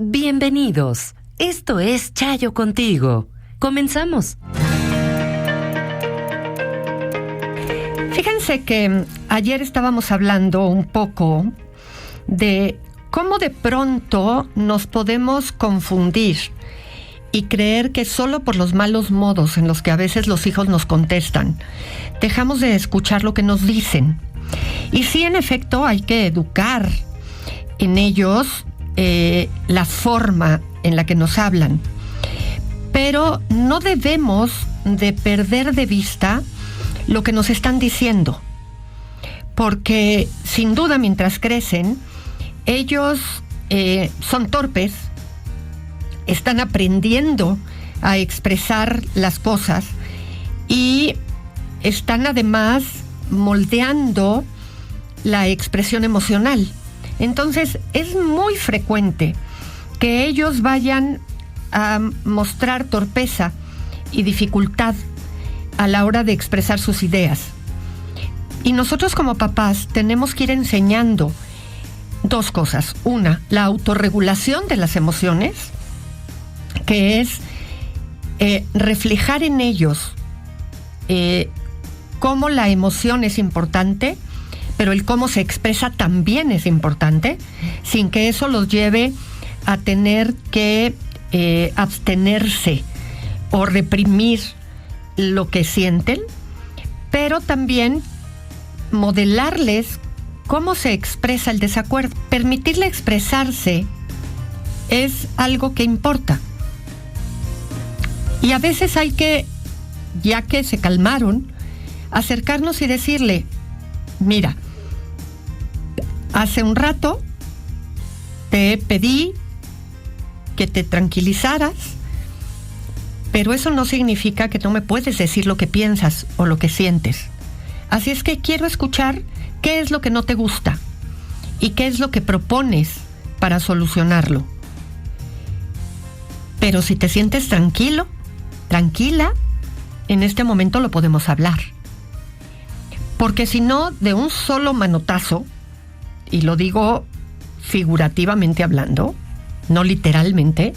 Bienvenidos. Esto es Chayo Contigo. Comenzamos. Fíjense que ayer estábamos hablando un poco de cómo de pronto nos podemos confundir y creer que solo por los malos modos en los que a veces los hijos nos contestan, dejamos de escuchar lo que nos dicen. Y sí, en efecto, hay que educar en ellos la forma en la que nos hablan. Pero no debemos de perder de vista lo que nos están diciendo. Porque sin duda mientras crecen, ellos son torpes, están aprendiendo a expresar las cosas y están además moldeando la expresión emocional. Entonces es muy frecuente que ellos vayan a mostrar torpeza y dificultad a la hora de expresar sus ideas. Y nosotros como papás tenemos que ir enseñando dos cosas. Una, la autorregulación de las emociones, que es reflejar en ellos cómo la emoción es importante, pero el cómo se expresa también es importante, sin que eso los lleve a tener que abstenerse o reprimir lo que sienten, pero también modelarles cómo se expresa el desacuerdo. Permitirle expresarse es algo que importa. Y a veces hay que, ya que se calmaron, acercarnos y decirle: mira, hace un rato te pedí que te tranquilizaras, pero eso no significa que no me puedes decir lo que piensas o lo que sientes. Así es que quiero escuchar qué es lo que no te gusta y qué es lo que propones para solucionarlo. Pero si te sientes tranquilo, tranquila, en este momento lo podemos hablar. Porque si no, de un solo manotazo, y lo digo figurativamente hablando, no literalmente,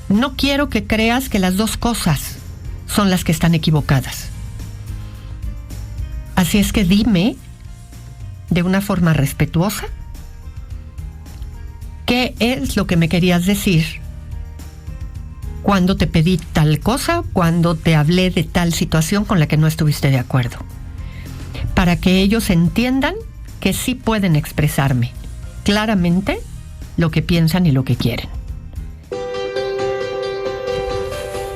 no quiero que creas que las dos cosas son las que están equivocadas. Así es que dime, de una forma respetuosa, qué es lo que me querías decir cuando te pedí tal cosa, cuando te hablé de tal situación con la que no estuviste de acuerdo, para que ellos entiendan que sí pueden expresarme claramente lo que piensan y lo que quieren.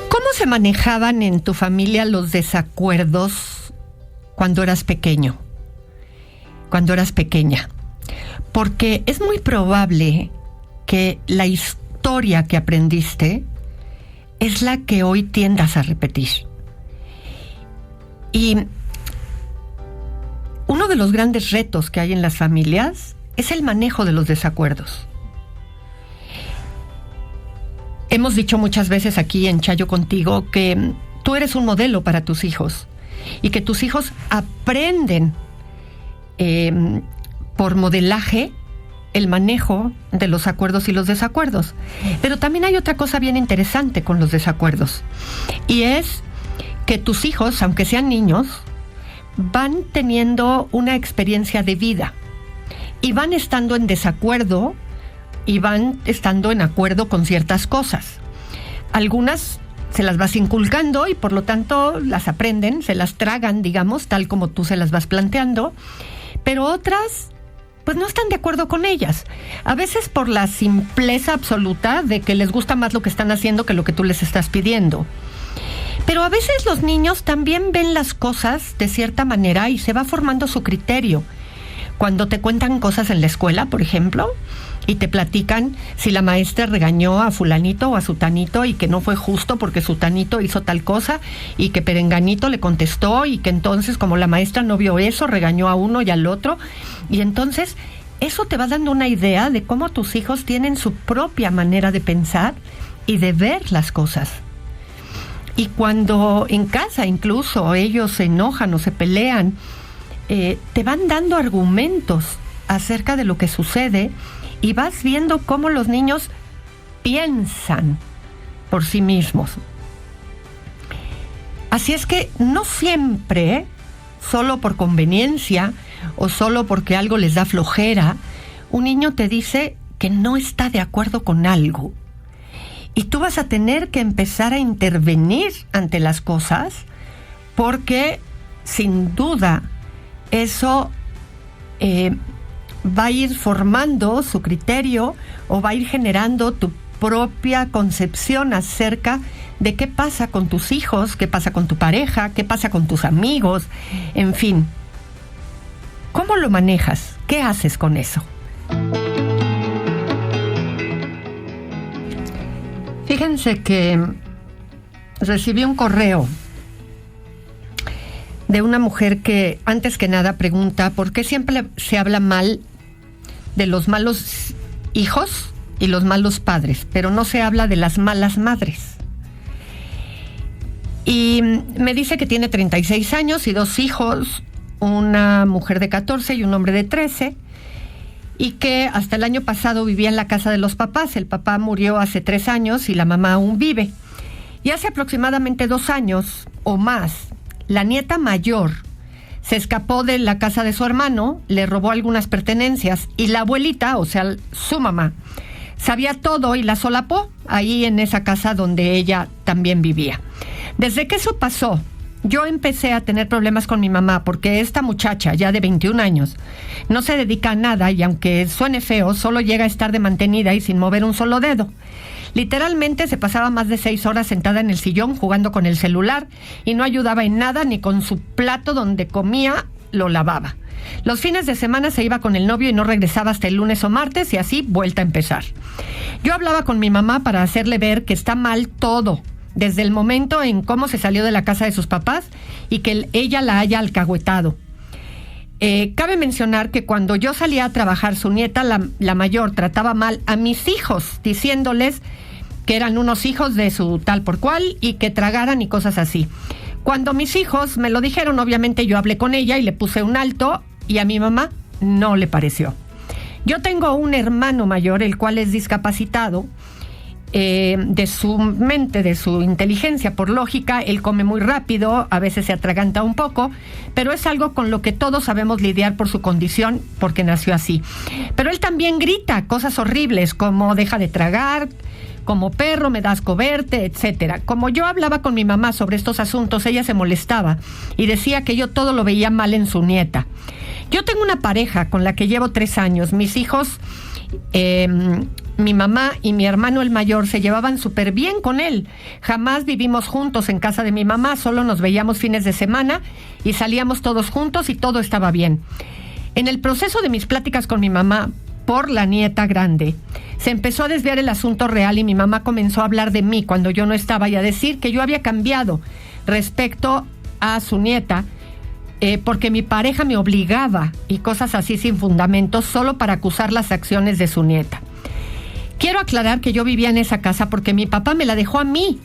¿Cómo se manejaban en tu familia los desacuerdos cuando eras pequeño? Cuando eras pequeña. Porque es muy probable que la historia que aprendiste es la que hoy tiendas a repetir. Y uno de los grandes retos que hay en las familias es el manejo de los desacuerdos. Hemos dicho muchas veces aquí en Chayo Contigo que tú eres un modelo para tus hijos y que tus hijos aprenden por modelaje el manejo de los acuerdos y los desacuerdos. Pero también hay otra cosa bien interesante con los desacuerdos, y es que tus hijos, aunque sean niños, van teniendo una experiencia de vida y van estando en desacuerdo y van estando en acuerdo con ciertas cosas. Algunas se las vas inculcando y por lo tanto las aprenden, se las tragan, digamos, tal como tú se las vas planteando, pero otras pues no están de acuerdo con ellas. A veces por la simpleza absoluta de que les gusta más lo que están haciendo que lo que tú les estás pidiendo. Pero a veces los niños también ven las cosas de cierta manera y se va formando su criterio. Cuando te cuentan cosas en la escuela, por ejemplo, y te platican si la maestra regañó a fulanito o a sutanito y que no fue justo porque sutanito hizo tal cosa y que perenganito le contestó y que entonces como la maestra no vio eso, regañó a uno y al otro. Y entonces eso te va dando una idea de cómo tus hijos tienen su propia manera de pensar y de ver las cosas. Y cuando en casa incluso ellos se enojan o se pelean, te van dando argumentos acerca de lo que sucede y vas viendo cómo los niños piensan por sí mismos. Así es que no siempre, solo por conveniencia o solo porque algo les da flojera, un niño te dice que no está de acuerdo con algo. Y tú vas a tener que empezar a intervenir ante las cosas porque, sin duda, eso va a ir formando su criterio o va a ir generando tu propia concepción acerca de qué pasa con tus hijos, qué pasa con tu pareja, qué pasa con tus amigos, en fin. ¿Cómo lo manejas? ¿Qué haces con eso? Fíjense que recibí un correo de una mujer que, antes que nada, pregunta ¿por qué siempre se habla mal de los malos hijos y los malos padres, pero no se habla de las malas madres? Y me dice que tiene 36 años y 2 hijos, una mujer de 14 y un hombre de 13, y que hasta el año pasado vivía en la casa de los papás. El papá murió hace 3 años y la mamá aún vive. Y hace aproximadamente 2 años o más, la nieta mayor se escapó de la casa de su hermano, le robó algunas pertenencias y la abuelita, o sea, su mamá, sabía todo y la solapó ahí en esa casa donde ella también vivía. Desde que eso pasó, yo empecé a tener problemas con mi mamá porque esta muchacha, ya de 21 años, no se dedica a nada y aunque suene feo, solo llega a estar de mantenida y sin mover un solo dedo. Literalmente se pasaba más de 6 horas sentada en el sillón jugando con el celular y no ayudaba en nada, ni con su plato donde comía lo lavaba. Los fines de semana se iba con el novio y no regresaba hasta el lunes o martes y así vuelta a empezar. Yo hablaba con mi mamá para hacerle ver que está mal todo, desde el momento en cómo se salió de la casa de sus papás y que ella la haya alcahuetado. Cabe mencionar que cuando yo salía a trabajar, su nieta, la mayor, trataba mal a mis hijos, diciéndoles que eran unos hijos de su tal por cual y que tragaran y cosas así. Cuando mis hijos me lo dijeron, obviamente yo hablé con ella y le puse un alto y a mi mamá no le pareció. Yo tengo un hermano mayor, el cual es discapacitado, de su mente, de su inteligencia, por lógica, él come muy rápido, a veces se atraganta un poco, pero es algo con lo que todos sabemos lidiar por su condición, porque nació así. Pero él también grita cosas horribles, como deja de tragar, como perro, me das asco verte, etcétera. Como yo hablaba con mi mamá sobre estos asuntos, ella se molestaba y decía que yo todo lo veía mal en su nieta. Yo tengo una pareja con la que llevo 3 años, mis hijos, mi mamá y mi hermano el mayor se llevaban súper bien con él. Jamás vivimos juntos en casa de mi mamá, solo nos veíamos fines de semana y salíamos todos juntos y todo estaba bien. En el proceso de mis pláticas con mi mamá por la nieta grande, se empezó a desviar el asunto real y mi mamá comenzó a hablar de mí cuando yo no estaba y a decir que yo había cambiado respecto a su nieta, porque mi pareja me obligaba y cosas así sin fundamento solo para acusar las acciones de su nieta. Quiero aclarar que yo vivía en esa casa porque mi papá me la dejó a mí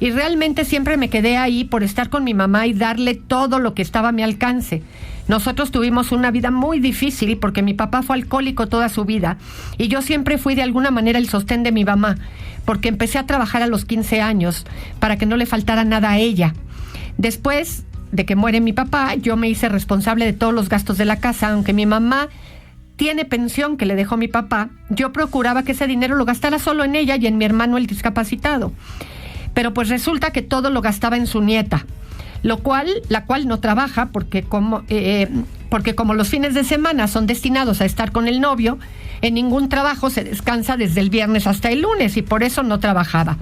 y realmente siempre me quedé ahí por estar con mi mamá y darle todo lo que estaba a mi alcance. Nosotros tuvimos una vida muy difícil porque mi papá fue alcohólico toda su vida y yo siempre fui de alguna manera el sostén de mi mamá porque empecé a trabajar a los 15 años para que no le faltara nada a ella. Después de que muere mi papá, yo me hice responsable de todos los gastos de la casa, aunque mi mamá tiene pensión que le dejó mi papá, yo procuraba que ese dinero lo gastara solo en ella y en mi hermano el discapacitado. Pero pues resulta que todo lo gastaba en su nieta, la cual no trabaja porque como los fines de semana son destinados a estar con el novio, en ningún trabajo se descansa desde el viernes hasta el lunes y por eso no trabajaba.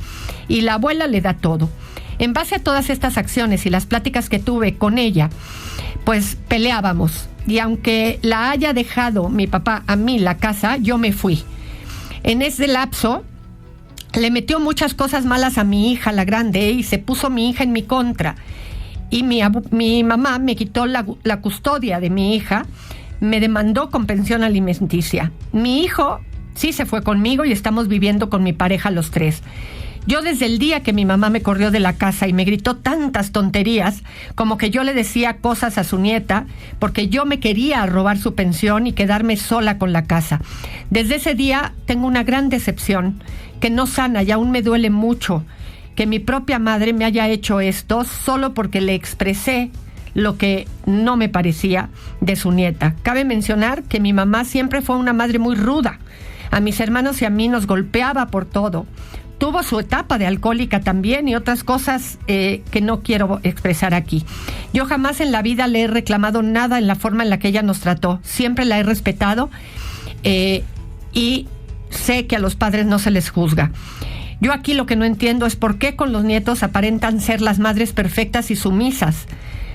Y la abuela le da todo. En base a todas estas acciones y las pláticas que tuve con ella, pues peleábamos. Y aunque la haya dejado mi papá a mí la casa, yo me fui. En ese lapso, le metió muchas cosas malas a mi hija, la grande, y se puso mi hija en mi contra. Y mi mamá me quitó la custodia de mi hija, me demandó con pensión alimenticia. Mi hijo sí se fue conmigo y estamos viviendo con mi pareja los 3. Yo desde el día que mi mamá me corrió de la casa y me gritó tantas tonterías, como que yo le decía cosas a su nieta, porque yo me quería robar su pensión y quedarme sola con la casa. Desde ese día tengo una gran decepción que no sana y aún me duele mucho que mi propia madre me haya hecho esto solo porque le expresé lo que no me parecía de su nieta. Cabe mencionar que mi mamá siempre fue una madre muy ruda. A mis hermanos y a mí nos golpeaba por todo. Tuvo su etapa de alcohólica también y otras cosas que no quiero expresar aquí. Yo jamás en la vida le he reclamado nada en la forma en la que ella nos trató. Siempre la he respetado y sé que a los padres no se les juzga. Yo aquí lo que no entiendo es por qué con los nietos aparentan ser las madres perfectas y sumisas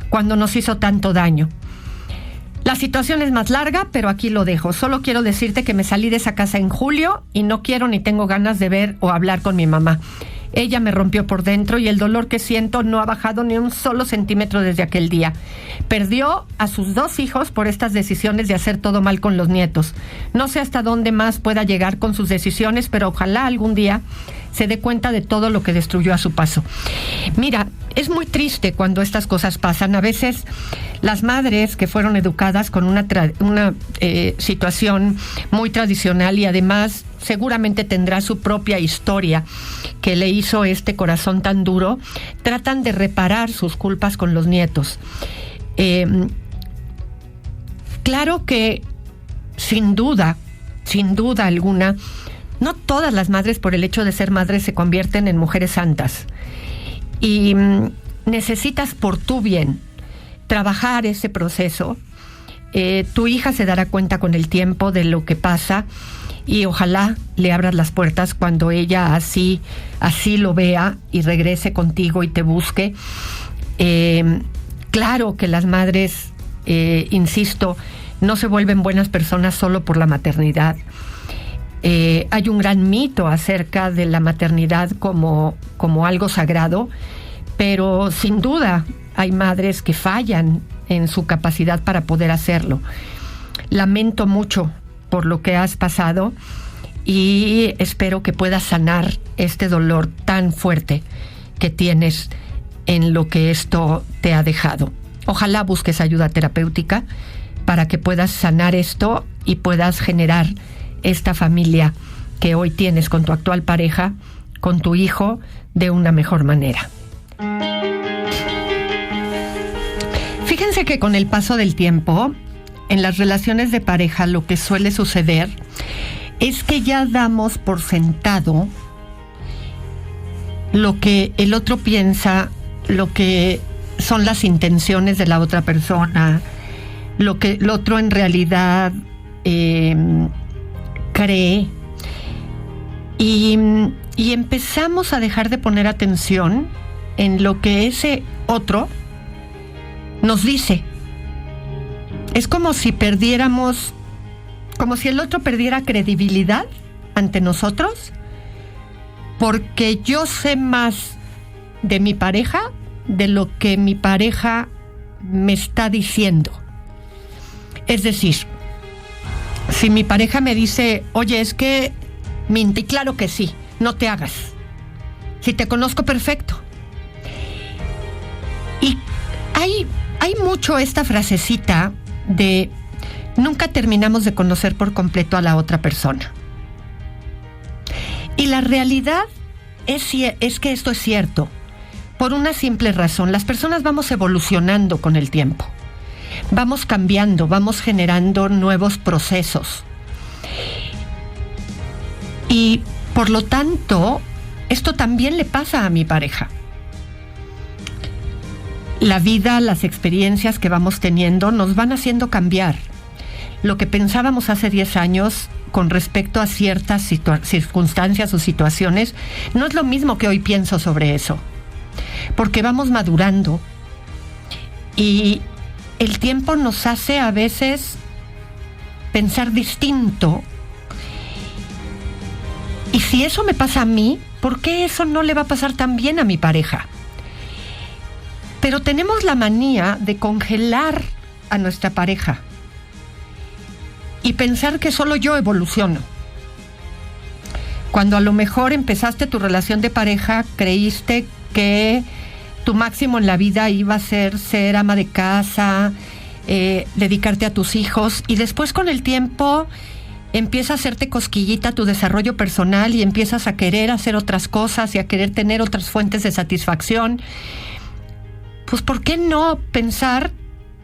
cuando nos hizo tanto daño. La situación es más larga, pero aquí lo dejo. Solo quiero decirte que me salí de esa casa en julio y no quiero ni tengo ganas de ver o hablar con mi mamá. Ella me rompió por dentro y el dolor que siento no ha bajado ni un solo centímetro desde aquel día. Perdió a sus 2 hijos por estas decisiones de hacer todo mal con los nietos. No sé hasta dónde más pueda llegar con sus decisiones, pero ojalá algún día se dé cuenta de todo lo que destruyó a su paso. Mira, es muy triste cuando estas cosas pasan. A veces las madres que fueron educadas con una situación muy tradicional y además seguramente tendrá su propia historia que le hizo este corazón tan duro, tratan de reparar sus culpas con los nietos. Claro que sin duda alguna, no todas las madres por el hecho de ser madres se convierten en mujeres santas. Y necesitas por tu bien trabajar ese proceso. Tu hija se dará cuenta con el tiempo de lo que pasa y ojalá le abras las puertas cuando ella así lo vea y regrese contigo y te busque. Claro que las madres, insisto, no se vuelven buenas personas solo por la maternidad. Hay un gran mito acerca de la maternidad como algo sagrado, pero sin duda hay madres que fallan en su capacidad para poder hacerlo. Lamento mucho por lo que has pasado y espero que puedas sanar este dolor tan fuerte que tienes en lo que esto te ha dejado. Ojalá busques ayuda terapéutica para que puedas sanar esto y puedas generar esta familia que hoy tienes con tu actual pareja, con tu hijo, de una mejor manera. Fíjense que con el paso del tiempo, en las relaciones de pareja lo que suele suceder es que ya damos por sentado lo que el otro piensa, lo que son las intenciones de la otra persona, lo que el otro en realidad cree, y empezamos a dejar de poner atención en lo que ese otro nos dice. Es como si perdiéramos, como si el otro perdiera credibilidad ante nosotros, porque yo sé más de mi pareja de lo que mi pareja me está diciendo. Es decir, si mi pareja me dice, oye, es que miente, claro que sí, no te hagas. Si te conozco perfecto. Y hay mucho esta frasecita de nunca terminamos de conocer por completo a la otra persona. Y la realidad es que esto es cierto. Por una simple razón, las personas vamos evolucionando con el tiempo. Vamos cambiando, vamos generando nuevos procesos. Y por lo tanto, esto también le pasa a mi pareja. La vida, las experiencias que vamos teniendo nos van haciendo cambiar. Lo que pensábamos hace 10 años con respecto a ciertas circunstancias o situaciones no es lo mismo que hoy pienso sobre eso. Porque vamos madurando y el tiempo nos hace a veces pensar distinto. Y si eso me pasa a mí, ¿por qué eso no le va a pasar también a mi pareja? Pero tenemos la manía de congelar a nuestra pareja y pensar que solo yo evoluciono. Cuando a lo mejor empezaste tu relación de pareja, creíste que tu máximo en la vida iba a ser ama de casa, dedicarte a tus hijos, y después con el tiempo empieza a hacerte cosquillita tu desarrollo personal y empiezas a querer hacer otras cosas y a querer tener otras fuentes de satisfacción. Pues ¿por qué no pensar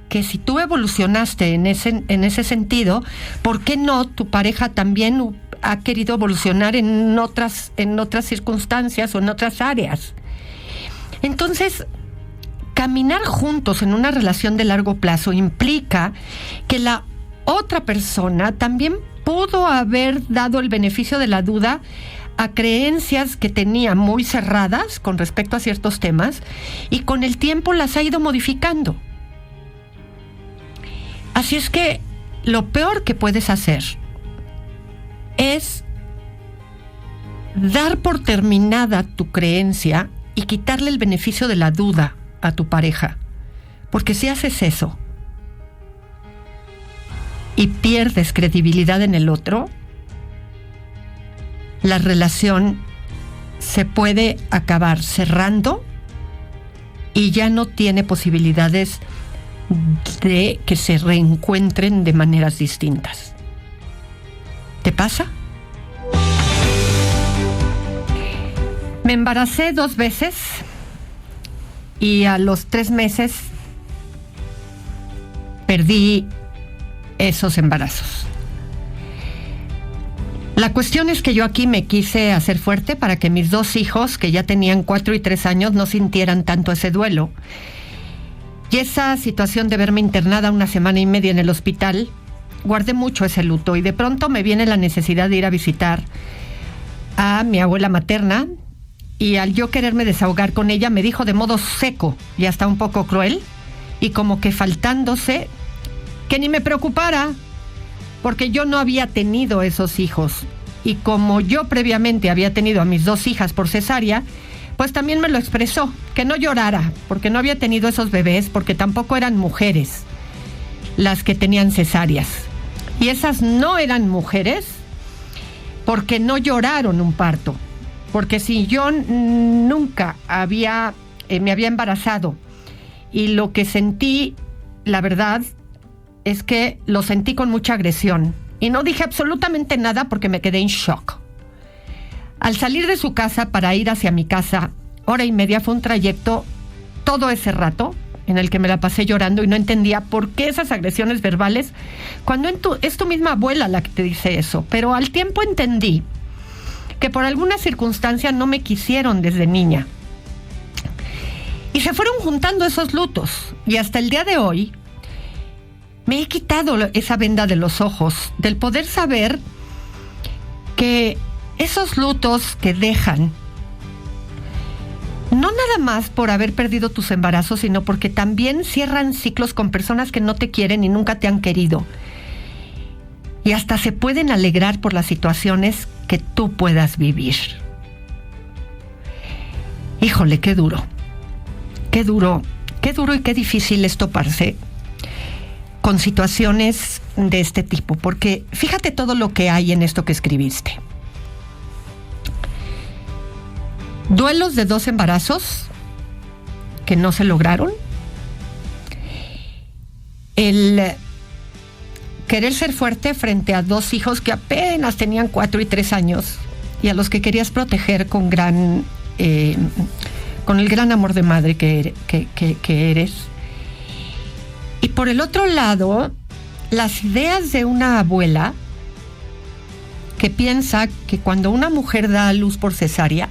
que si tú evolucionaste en ese sentido, ¿por qué no tu pareja también ha querido evolucionar en otras circunstancias o en otras áreas? Entonces, caminar juntos en una relación de largo plazo implica que la otra persona también pudo haber dado el beneficio de la duda a creencias que tenía muy cerradas con respecto a ciertos temas y con el tiempo las ha ido modificando. Así es que lo peor que puedes hacer es dar por terminada tu creencia y quitarle el beneficio de la duda a tu pareja. Porque si haces eso y pierdes credibilidad en el otro, la relación se puede acabar cerrando y ya no tiene posibilidades de que se reencuentren de maneras distintas. ¿Te pasa? Me embaracé 2 veces y a los 3 meses perdí esos embarazos. La cuestión es que yo aquí me quise hacer fuerte para que mis 2 hijos, que ya tenían 4 y 3 años, no sintieran tanto ese duelo. Y esa situación de verme internada 1 semana y media en el hospital, guardé mucho ese luto y de pronto me viene la necesidad de ir a visitar a mi abuela materna, y al yo quererme desahogar con ella me dijo de modo seco y hasta un poco cruel y como que faltándose que ni me preocupara porque yo no había tenido esos hijos, y como yo previamente había tenido a mis 2 hijas por cesárea, pues también me lo expresó, que no llorara porque no había tenido esos bebés, porque tampoco eran mujeres las que tenían cesáreas, y esas no eran mujeres porque no lloraron un parto. Porque si yo nunca me había embarazado y lo que sentí, la verdad, es que lo sentí con mucha agresión. Y no dije absolutamente nada porque me quedé en shock. Al salir de su casa para ir hacia mi casa, 1:30 fue un trayecto todo ese rato en el que me la pasé llorando y no entendía por qué esas agresiones verbales cuando es tu misma abuela la que te dice eso. Pero al tiempo entendí que por alguna circunstancia no me quisieron desde niña. Y se fueron juntando esos lutos. Y hasta el día de hoy me he quitado esa venda de los ojos, del poder saber que esos lutos que dejan, no nada más por haber perdido tus embarazos, sino porque también cierran ciclos con personas que no te quieren y nunca te han querido. Y hasta se pueden alegrar por las situaciones que tú puedas vivir. Híjole, qué duro y qué difícil es toparse con situaciones de este tipo, porque fíjate todo lo que hay en esto que escribiste. Duelos de 2 embarazos que no se lograron, el querer ser fuerte frente a 2 hijos que apenas tenían 4 y 3 años y a los que querías proteger con el gran amor de madre que eres. Y por el otro lado, las ideas de una abuela que piensa que cuando una mujer da a luz por cesárea,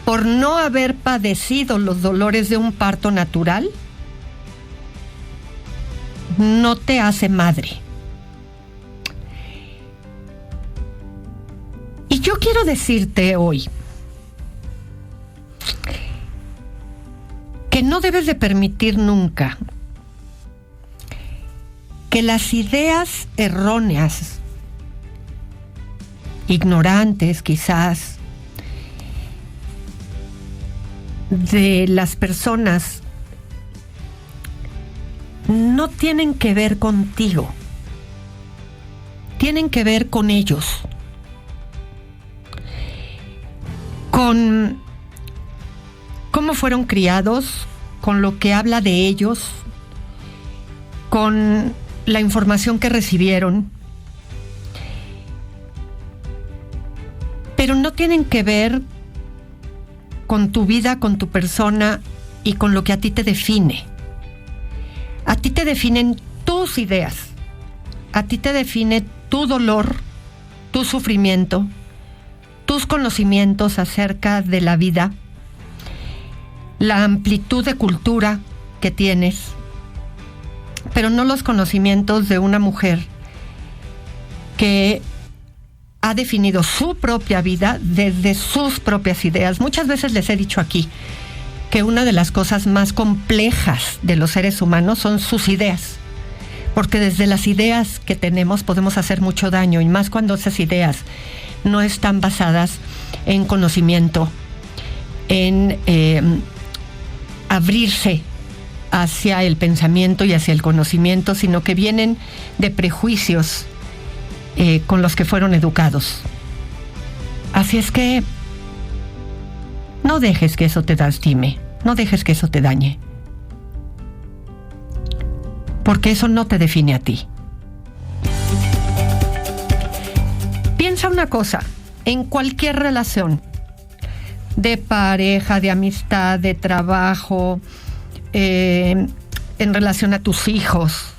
por no haber padecido los dolores de un parto natural, no te hace madre. Y yo quiero decirte hoy que no debes de permitir nunca que las ideas erróneas, ignorantes quizás, de las personas no tienen que ver contigo, tienen que ver con ellos. con cómo fueron criados, con lo que habla de ellos, con la información que recibieron, pero no tienen que ver con tu vida, con tu persona y con lo que a ti te define. A ti te definen tus ideas, a ti te define tu dolor, tu sufrimiento, tus conocimientos acerca de la vida, la amplitud de cultura que tienes, pero no los conocimientos de una mujer que ha definido su propia vida desde sus propias ideas. Muchas veces les he dicho aquí que una de las cosas más complejas de los seres humanos son sus ideas, porque desde las ideas que tenemos podemos hacer mucho daño, y más cuando esas ideas no están basadas en conocimiento, en abrirse hacia el pensamiento y hacia el conocimiento, sino que vienen de prejuicios con los que fueron educados. Así es que no dejes que eso te lastime, no dejes que eso te dañe, porque eso no te define a ti. Piensa una cosa, en cualquier relación, de pareja, de amistad, de trabajo, en relación a tus hijos,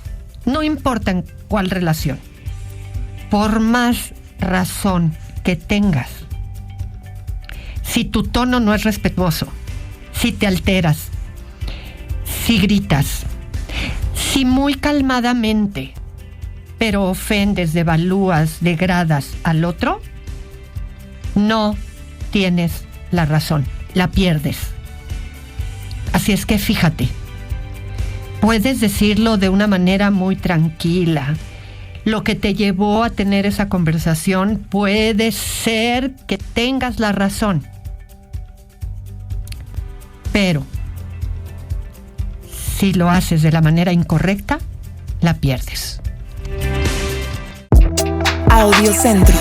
no importa en cuál relación, por más razón que tengas, si tu tono no es respetuoso, si te alteras, si gritas, si muy calmadamente, pero ofendes, devalúas, degradas al otro, no tienes la razón, la pierdes. Así es que fíjate, puedes decirlo de una manera muy tranquila. Lo que te llevó a tener esa conversación puede ser que tengas la razón, pero si lo haces de la manera incorrecta, la pierdes. Audiocentro.